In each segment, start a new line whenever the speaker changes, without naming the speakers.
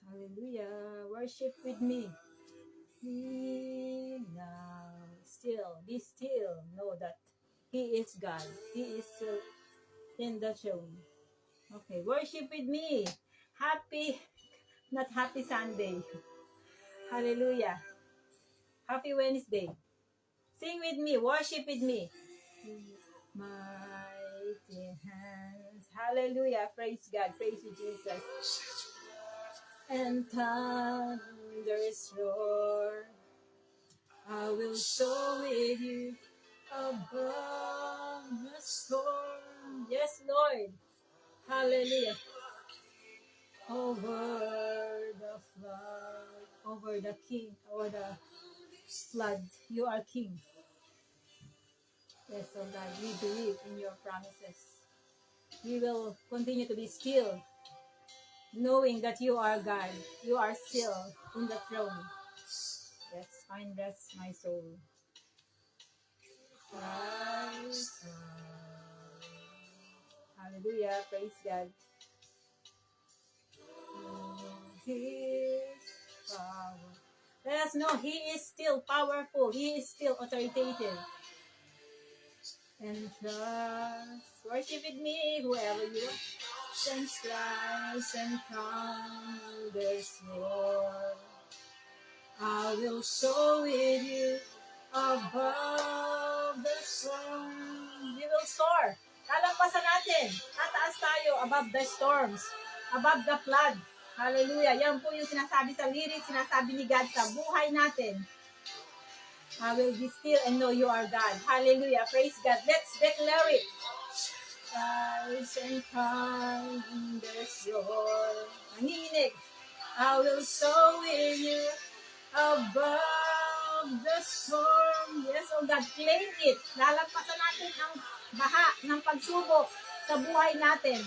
Hallelujah. Worship with me. Be now still. Be still. Know that He is God. He is still in the throne. Okay, worship with me. Happy, not happy Sunday. Hallelujah. Happy Wednesday. Sing with me. Worship with me. Mighty hands. Hallelujah. Praise God. Praise you, Jesus. And thunders roar. I will soar with you above the storm. Yes, Lord. Hallelujah. Over the flood, over the king, over the flood. You are king. Yes, oh God, we believe in your promises. We will continue to be still, knowing that you are God. You are still in the throne. Yes, find rest, my soul. Praise God. Hallelujah, praise God. His power. Let us know He is still powerful. He is still authoritative. And trust. Worship with me, whoever you are. Sense rise and thunders roar. I will soar with you above the storm. We will soar. Lalampasan natin. Tataas tayo above the storms, above the flood. Hallelujah. Yan po yung sinasabi sa lyrics, sinasabi ni God sa buhay natin. I will be still and know you are God. Hallelujah. Praise God. Let's declare it. Rise and thunders roar. Nanginginig. I will soar with you above the storm. Yes, oh God, claim it. Lalampasan natin ang baha ng pagsubok sa buhay natin.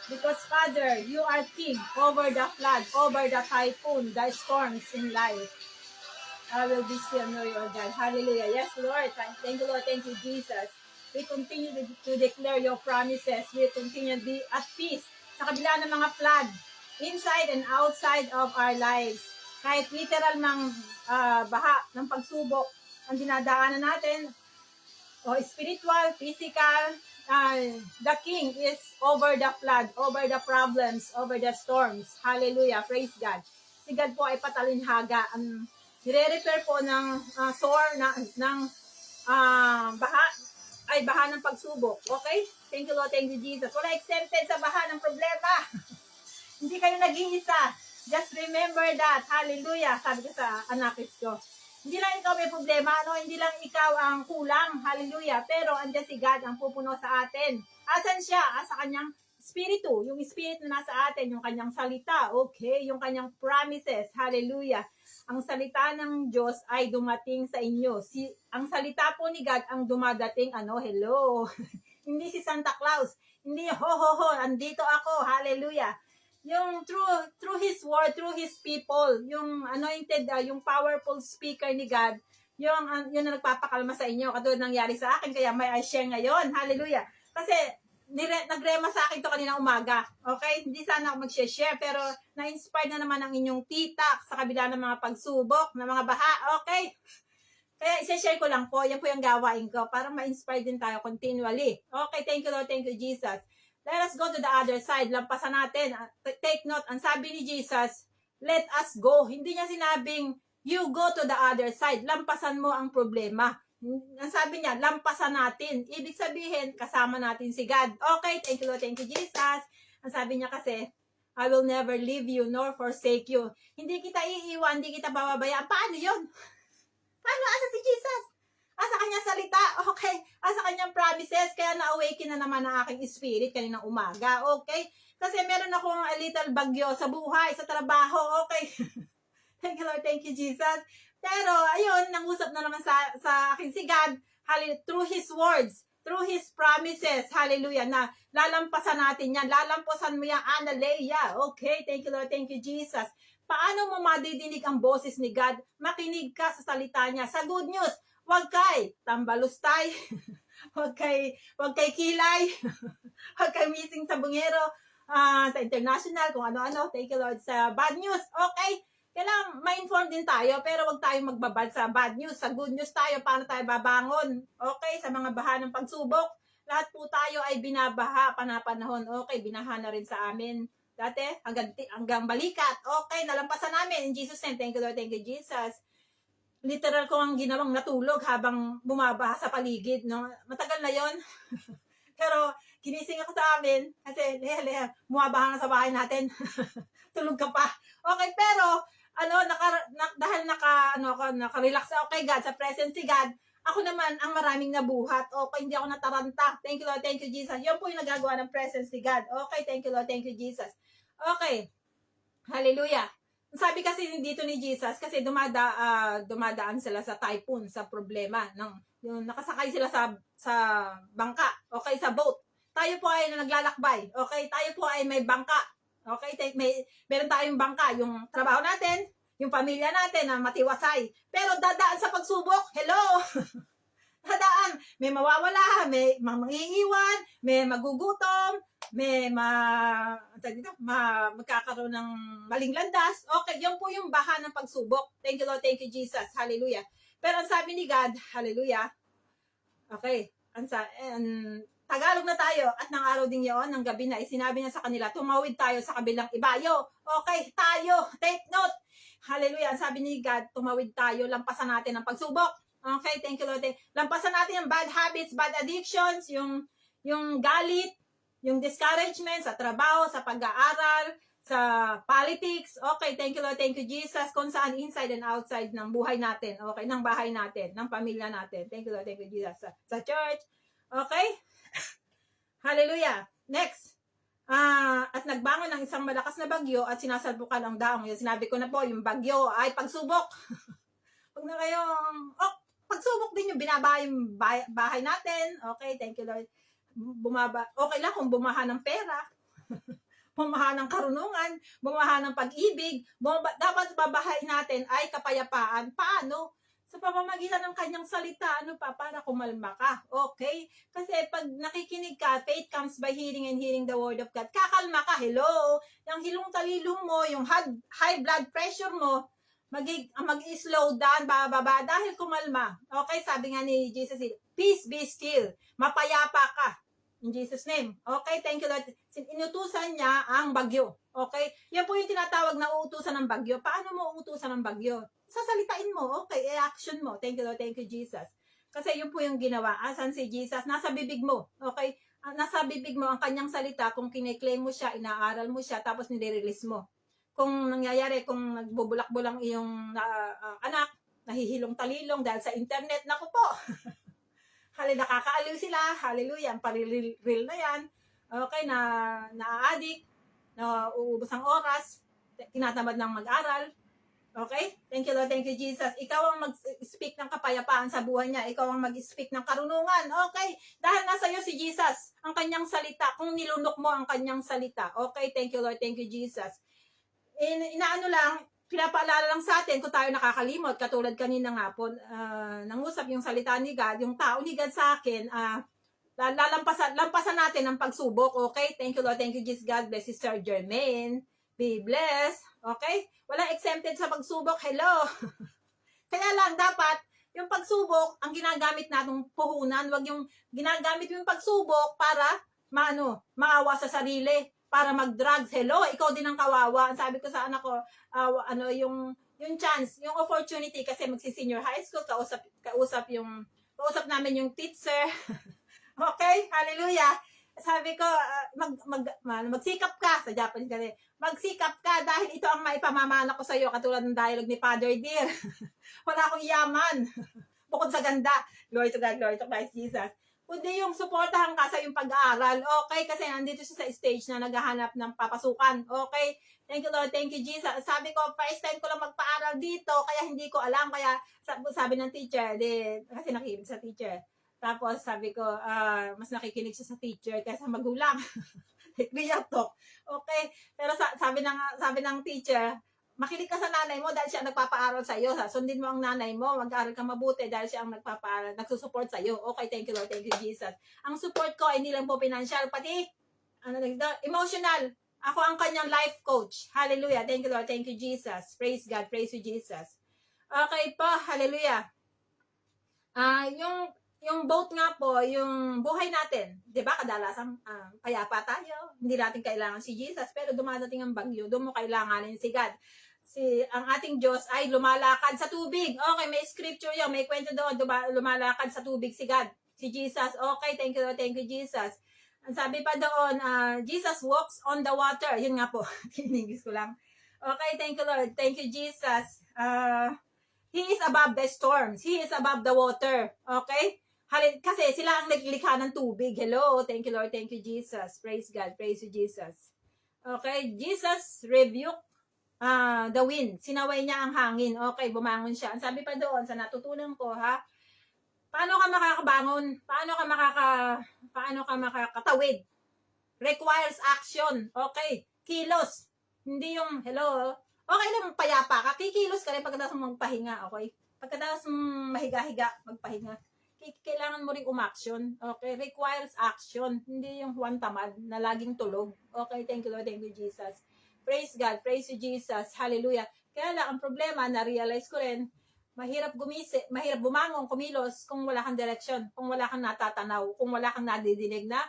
Because Father, you are King over the flood, over the typhoon, the storms in life. I will be still know your God. Hallelujah. Yes, Lord. Thank you, Lord. Thank you, Jesus. We continue to declare your promises. We continue to be at peace sa kabila ng mga flood, inside and outside of our lives. Kahit literal ng baha, ng pagsubok, ang dinadaanan natin, o spiritual, physical, the King is over the flood, over the problems, over the storms. Hallelujah. Praise God. Si God po ay patalinhaga. Ang nire-repair po ng sore ng baha ay baha ng pagsubok. Okay? Thank you, Lord. Thank you, Jesus. Wala exempted sa baha ng problema. Hindi kayo nag-iisa. Just remember that. Hallelujah. Sabi ko sa anakis ko. Hindi lang ikaw may problema, no? Hindi lang ikaw ang kulang. Hallelujah. Pero andyan si God ang pupuno sa atin. Asan siya? Sa kanyang spiritu. Yung spirit na nasa atin, yung kanyang salita. Okay? Yung kanyang promises. Hallelujah. Ang salita ng Diyos ay dumating sa inyo. Ang salita po ni God ang dumadating, hello. Hindi si Santa Claus. Hindi, ho, andito ako. Hallelujah. Yung through His word, through His people, yung anointed, yung powerful speaker ni God, yung na nagpapakalma sa inyo. Katulad nangyari sa akin, kaya may I share ngayon. Hallelujah. Kasi, nagrema sa akin to kanina umaga. Okay? Hindi sana ako mag-share, pero na-inspired na naman ang inyong titak sa kabila ng mga pagsubok, ng mga baha. Okay? Kaya isa-share ko lang po. Yan po yung gawain ko para ma-inspire din tayo continually. Okay, thank you Lord, thank you Jesus. Let us go to the other side. Lampasan natin. Take note, ang sabi ni Jesus, let us go. Hindi niya sinabing, you go to the other side. Lampasan mo ang problema. Ang sabi niya, lampasan natin. Ibig sabihin, kasama natin si God. Okay, thank you Lord, thank you Jesus. Ang sabi niya kasi, I will never leave you nor forsake you. Hindi kita iiwan, hindi kita bababayaan. Paano yun? Paano? Asa si Jesus? Asa kanyang salita? Okay. Asa kanyang promises? Kaya na-awaken na naman ang aking spirit kaninang umaga. Okay? Kasi meron akong a little bagyo sa buhay, sa trabaho. Okay? Thank you Lord. Thank you Jesus. Pero, ayun, nangusap na naman sa akin si God. Hallelujah. Through His words, through His promises. Hallelujah. Na lalampasan natin yan. Lalampasan mo yan, Analea. Okay? Thank you Lord. Thank you Jesus. Paano mo madidinig ang boses ni God? Makinig ka sa salita niya. Sa good news, huwag kay tambalustay, huwag kay kilay, huwag kay missing sa bungero, sa international, kung ano-ano. Thank you, Lord, sa bad news. Okay? Kailangan ma-inform din tayo, pero wag tayong magbabad sa bad news. Sa good news tayo, paano tayo babangon? Okay? Sa mga baha ng pagsubok, lahat po tayo ay binabaha panapanahon. Okay, binaha na rin sa amin. Dati, hanggang balikat. Okay, nalampasan namin. In Jesus' name, thank you, Lord, thank you, Jesus. Literal ko ang ginawang natulog habang bumabaha sa paligid. No? Matagal na yon. Pero, ginising ako sa amin kasi, leha, bumabaha na sa bahay natin. Tulog ka pa. Okay, pero, dahil naka-relax ako kay God, sa presence ni God, ako naman ang maraming nabuhat. Okay, hindi ako nataranta. Thank you, Lord. Thank you, Jesus. Yun po yung nagagawa ng presence ni God. Okay, thank you, Lord. Thank you, Jesus. Okay. Hallelujah. Sabi kasi dito ni Jesus, kasi dumadaan sila sa typhoon, sa problema. Yung nakasakay sila sa bangka. Okay, sa boat. Tayo po ay naglalakbay. Okay, tayo po ay may bangka. Okay, meron tayong bangka. Yung trabaho natin, yung pamilya natin na matiwasay. Pero dadaan sa pagsubok, hello! Dadaan, may mawawala, may mangiiwan, may magugutom, may magkakaroon ng maling landas. Okay, yun po yung baha ng pagsubok. Thank you, Lord. Thank you, Jesus. Hallelujah. Pero ang sabi ni God, hallelujah. Okay, Tagalog na tayo at ng araw din yun, ng gabi na, sinabi niya sa kanila, tumawid tayo sa kabilang ibayo. Okay, tayo. Take note. Hallelujah. Ang sabi ni God, tumawid tayo, lampasan natin ang pagsubok. Okay, thank you, Lord. Lampasan natin yung bad habits, bad addictions, yung galit, yung discouragement sa trabaho, sa pag-aaral, sa politics. Okay, thank you, Lord. Thank you, Jesus. Kung saan inside and outside ng buhay natin. Okay, ng bahay natin, ng pamilya natin. Thank you, Lord. Thank you, Jesus. Sa church. Okay? Hallelujah. Next. At nagbangon ng isang malakas na bagyo at sinasalpukan ang daong. Yung sinabi ko na po, yung bagyo ay pagsubok. Huwag na kayong, pagsubok din yung binaba yung bahay natin. Okay, thank you, Lord. Okay lang kung bumaha ng pera. Bumaha ng karunungan, bumaha ng pag-ibig, dapat babahain natin ay kapayapaan. Paano? Sa pamamagitan ng kanyang salita, para kumalma ka. Okay? Kasi pag nakikinig ka, faith comes by hearing and hearing the word of God. Kakalma ka, hello? Yung hilong-talilong mo, yung high blood pressure mo, mag-slow down, bababa, dahil kumalma. Okay? Sabi nga ni Jesus, peace be still. Mapayapa ka. In Jesus' name. Okay? Thank you, Lord. Inutusan niya ang bagyo. Okay? Yan po yung tinatawag na uutusan ng bagyo. Paano mo uutusan ng bagyo? Sasalitain mo, okay, action mo. Thank you, Lord. Thank you, Jesus. Kasi yun po yung ginawa. Asan si Jesus? Nasa bibig mo, okay? Nasa bibig mo ang kanyang salita. Kung kine-claim mo siya, inaaral mo siya, tapos nire-release mo. Kung nangyayari, kung nagbubulak-bulang iyong anak, nahihilong-talilong dahil sa internet, naku po. Nakakaaliw sila. Hallelujah. Ang pariril na yan. Okay, na-addict, na uubos ang oras, tinatamad ng mag-aral. Okay? Thank you, Lord. Thank you, Jesus. Ikaw ang mag-speak ng kapayapaan sa buhay niya. Ikaw ang mag-speak ng karunungan. Okay? Dahil nasa iyo si Jesus, ang kanyang salita. Kung nilunok mo ang kanyang salita. Okay? Thank you, Lord. Thank you, Jesus. Pinapaalala lang sa atin kung tayo nakakalimot. Katulad kanina nga po, nangusap yung salita ni God, yung tao ni God sa akin, lampasan natin ang pagsubok. Okay? Thank you, Lord. Thank you, Jesus. God bless Sister Jermaine. Be blessed. Okay? Walang exempted sa pagsubok. Hello. Kaya lang, dapat, yung pagsubok, ang ginagamit natong puhunan, wag yung ginagamit yung pagsubok para, maawa sa sarili, para mag-drugs. Hello, ikaw din ang kawawa. Sabi ko sa anak ko, yung chance, yung opportunity, kasi magsi-senior high school, kausap namin yung teacher. Okay? Hallelujah. Sabi ko, magsikap ka, sa Japanese kasi, magsikap ka dahil ito ang maipamamana ko sa iyo, katulad ng dialogue ni Father Dear. Wala akong yaman. Bukod sa ganda. Glory to God, glory to Christ Jesus. Kundi yung suportahan ka sa yung pag-aaral. Okay? Kasi nandito siya sa stage na naghahanap ng papasukan. Okay? Thank you, Lord. Thank you, Jesus. Sabi ko, first time ko lang magpaaral dito, kaya hindi ko alam. Kaya sabi ng teacher, kasi nakikinig sa teacher. Tapos sabi ko, mas nakikinig siya sa teacher kaysa magulang. Real talk. Okay? Pero sabi ng teacher, makinig ka sa nanay mo dahil siya ang nagpapaaral sa iyo. Sundin mo ang nanay mo, mag-aaral ka mabuti dahil siya ang nagpapaaral, nagsusupport sa iyo. Okay, thank you, Lord. Thank you, Jesus. Ang support ko ay hindi lang po financial, pati emotional. Ako ang kanyang life coach. Hallelujah. Thank you, Lord. Thank you, Jesus. Praise God. Praise you, Jesus. Okay po. Hallelujah. Yung boat nga po, yung buhay natin, 'di ba? Kadalasan payapa tayo. Hindi natin kailangan si Jesus, pero dumadating ang bagyo, doon mo kailanganin si God. Ang ating Diyos ay lumalakad sa tubig. Okay, may scripture 'yon, may kwento doon, lumalakad sa tubig si God, si Jesus. Okay, thank you, Lord, thank you, Jesus. Ang sabi pa doon, Jesus walks on the water. Yun nga po, tinigis ko lang. Okay, thank you, Lord, thank you, Jesus. He is above the storms. He is above the water. Okay? Kasi sila ang naglikha ng tubig. Hello. Thank you, Lord. Thank you, Jesus. Praise God. Praise you, Jesus. Okay? Jesus rebuked the wind. Sinaway niya ang hangin. Okay, bumangon siya. Ang sabi pa doon, sa natutunan ko, ha? Paano ka makakabangon? Paano ka makakatawid? Requires action. Okay? Kilos. Hindi yung, hello, okay lang payapa ka, kikilos ka rin pagkatapos mong magpahinga, okay? Pagkatapos mong mahiga-higa, magpahinga. Kailangan mo rin umaction, okay? Requires action, hindi yung huwan tamad na laging tulog. Okay, thank you, Lord, thank you, Jesus. Praise God, praise you, Jesus, hallelujah. Kaya lang, ang problema, na-realize ko rin, mahirap bumangon, kumilos, kung wala kang direction, kung wala kang natatanaw, kung wala kang nadidinig na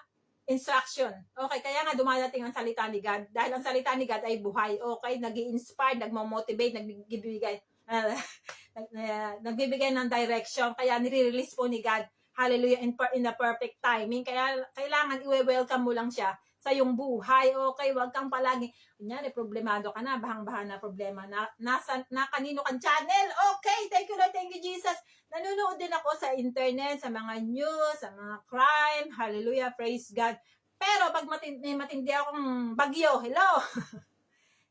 instruction. Okay, kaya nga dumadating ang salita ni God. Dahil ang salita ni God ay buhay. Okay, nag-i-inspire, nagmo-motivate, nagbibigay ng direction. Kaya nire-release po ni God. Hallelujah, in the perfect timing. Kaya kailangan i-welcome mo lang siya sa iyong buhay. Okay, wag kang palagi, kunyari, problemado ka na, bahang-baha na problema, na kanino kang channel. Okay, thank you Lord, thank you Jesus. Nanonood din ako sa internet, sa mga news, sa mga crime. Hallelujah, praise God. Pero pag matindi akong bagyo, hello,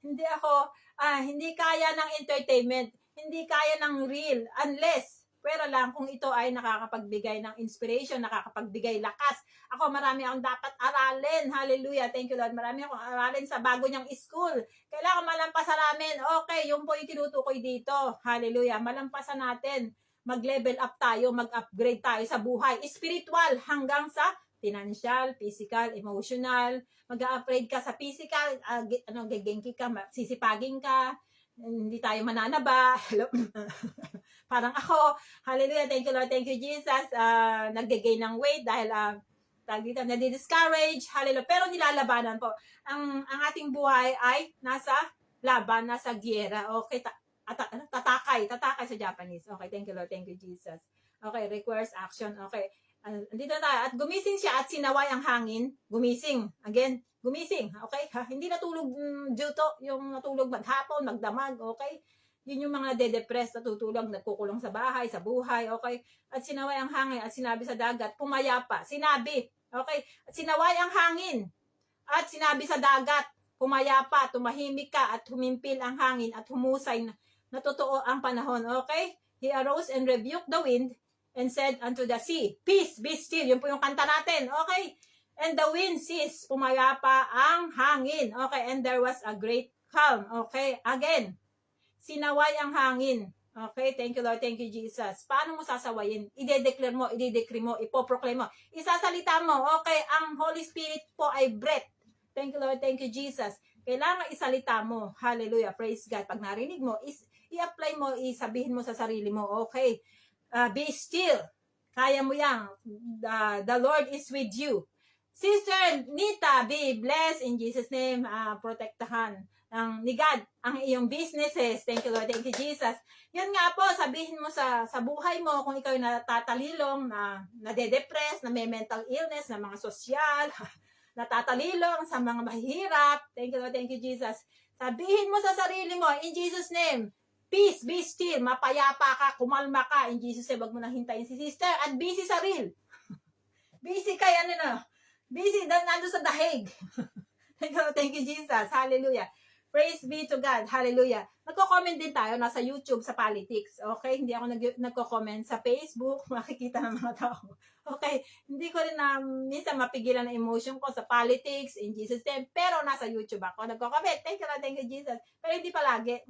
hindi kaya ng entertainment, hindi kaya ng real, unless, pero lang kung ito ay nakakapagbigay ng inspiration, nakakapagbigay lakas. Ako, marami akong dapat aralin. Hallelujah. Thank you, Lord. Marami akong aralin sa bago niyang school. Kailangan malampasan namin. Okay, yun po yung tinutukoy dito. Hallelujah. Malampasan natin. Mag-level up tayo, mag-upgrade tayo sa buhay. Spiritual hanggang sa financial, physical, emotional. Mag-upgrade ka sa physical, gagenki ka, sisipagin ka, hindi tayo mananaba. Hello. Parang ako, hallelujah, thank you Lord, thank you Jesus, nag-gain ng weight dahil nadi-discourage, hallelujah, pero nilalabanan po. Ang ating buhay ay nasa laban, nasa giyera, okay, tatakay sa Japanese. Okay, thank you Lord, thank you Jesus. Okay, requires action, okay. Andito na tayo, at gumising siya at sinaway ang hangin, gumising, okay, hindi natulog juto, yung natulog maghapon, magdamag, okay. Yun yung mga de-depressed, natutulog, nagkukulong sa bahay, sa buhay, okay? At sinaway ang hangin, at sinabi sa dagat, pumayapa. Sinabi, okay? At sinaway ang hangin, at sinabi sa dagat, pumayapa, tumahimik ka, at humimpil ang hangin, at humusay na totoo ang panahon, okay? He arose and rebuked the wind, and said unto the sea, peace, be still. Yun po yung kanta natin, okay? And the wind ceased, pumayapa ang hangin, okay? And there was a great calm, okay? Again, sinaway ang hangin. Okay, thank you Lord, thank you Jesus. Paano mo sasawayin? Ide-declare mo, ide-decree mo, ipoproclaim mo. Isasalita mo, okay, ang Holy Spirit po ay breath. Thank you Lord, thank you Jesus. Kailangan isalita mo. Hallelujah, praise God. Pag narinig mo, i-apply mo, isabihin mo sa sarili mo, okay, be still. Kaya mo yan. The Lord is with you. Sister Nita, be blessed in Jesus' name. Protektahan ni God ang iyong businesses. Thank you Lord, thank you Jesus. Yun nga po, sabihin mo sa buhay mo kung ikaw ay natatalilong, nade-depress, na may mental illness, na mga sosyal, natatalilong sa mga mahihirap. Thank you Lord, thank you Jesus. Sabihin mo sa sarili mo, in Jesus' name, peace, be still, mapayapa ka, kumalma ka, in Jesus' name, wag mo nang hintayin si sister, at busy sa real. Busy kay busy, nando sa dahig. Thank you Jesus, hallelujah. Praise be to God. Hallelujah. Nagko-comment din tayo. Nasa YouTube sa politics. Okay? Hindi ako nagko-comment sa Facebook. Makikita ng mga tao. Okay? Hindi ko rin minsan mapigilan ang emotion ko sa politics in Jesus' name. Pero nasa YouTube ako. Nagko-comment. Thank you Lord. Thank you Jesus. Pero hindi palagi.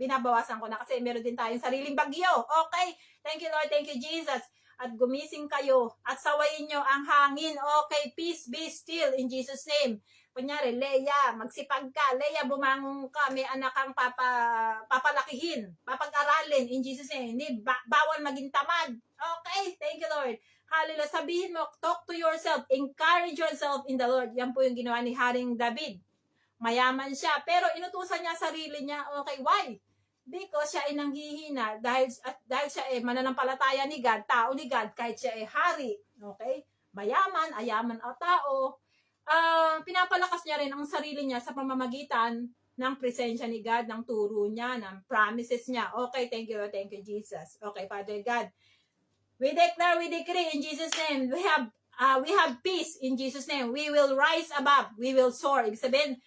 Binabawasan ko na kasi meron din tayong sariling bagyo. Okay? Thank you Lord. Thank you Jesus. at gumising kayo at sawayin nyo ang hangin. Okay, peace be still in Jesus' name. Kunyari, Leia, magsipag ka. Leia, bumangon ka. May anak kang papalakihin, papag-aralin in Jesus' name. Hindi, bawal maging tamad. Okay, thank you, Lord. Hallelujah. Sabihin mo, talk to yourself. Encourage yourself in the Lord. Yan po yung ginawa ni Haring David. Mayaman siya, pero inutusan niya sarili niya. Okay, why? Because siya ay nanghihina dahil siya ay mananampalataya ni God, tao ni God, kahit siya ay hari. Okay? Mayaman, ayaman o tao. Pinapalakas niya rin ang sarili niya sa pamamagitan ng presensya ni God, ng turo niya, ng promises niya. Okay, thank you Jesus. Okay, Father God. We declare, we decree in Jesus' name, we have peace in Jesus' name. We will rise above, we will soar. Ibig sabihin,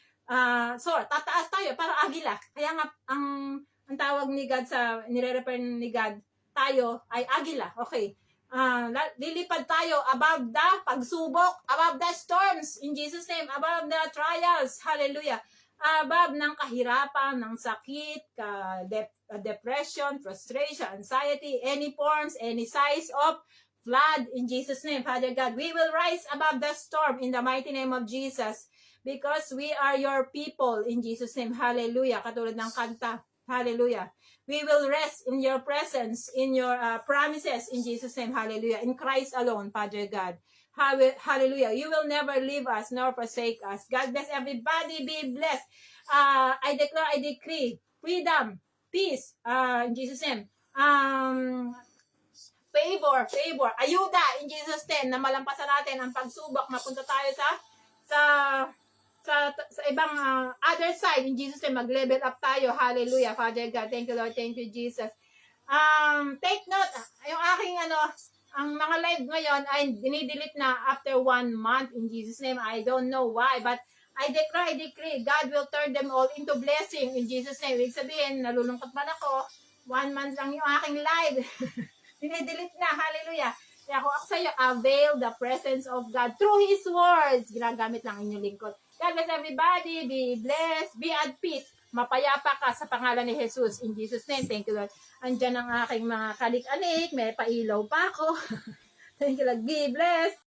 soar, tataas tayo, para agila. Kaya nga, ang tawag ni God nire-refer ni God, tayo ay agila. Okay. Lilipad tayo above the pagsubok, above the storms, in Jesus' name, above the trials, hallelujah, above ng kahirapan, ng sakit, depression, frustration, anxiety, any forms, any size of flood, in Jesus' name, Father God, we will rise above the storm in the mighty name of Jesus, because we are your people, in Jesus' name, hallelujah, katulad ng kanta, hallelujah. We will rest in your presence, in your promises, in Jesus' name, hallelujah. In Christ alone, Father God. Hallelujah. You will never leave us nor forsake us. God bless everybody. Be blessed. I declare, I decree freedom, peace, in Jesus' name. Favor, ayuda, in Jesus' name, na malampasan natin ang pagsubok, mapunta tayo sa ibang other side, in Jesus' name, mag-level up tayo. Hallelujah, Father God. Thank you, Lord. Thank you, Jesus. Take note, yung aking ang mga live ngayon ay dinidelete na after 1 month, in Jesus' name. I don't know why, but I declare, I decree, God will turn them all into blessing, in Jesus' name. Ibig sabihin, nalulungkot man ako, 1 month lang yung aking live. Dinidelete na, hallelujah. Kaya ako sa'yo, avail the presence of God through His words. Ginagamit lang inyong lingkod. God bless everybody. Be blessed. Be at peace. Mapayapa ka sa pangalan ni Jesus. In Jesus' name, thank you, Lord. Andyan ang aking mga kalik-alik. May pailaw pa ako. Thank you, Lord. Be blessed.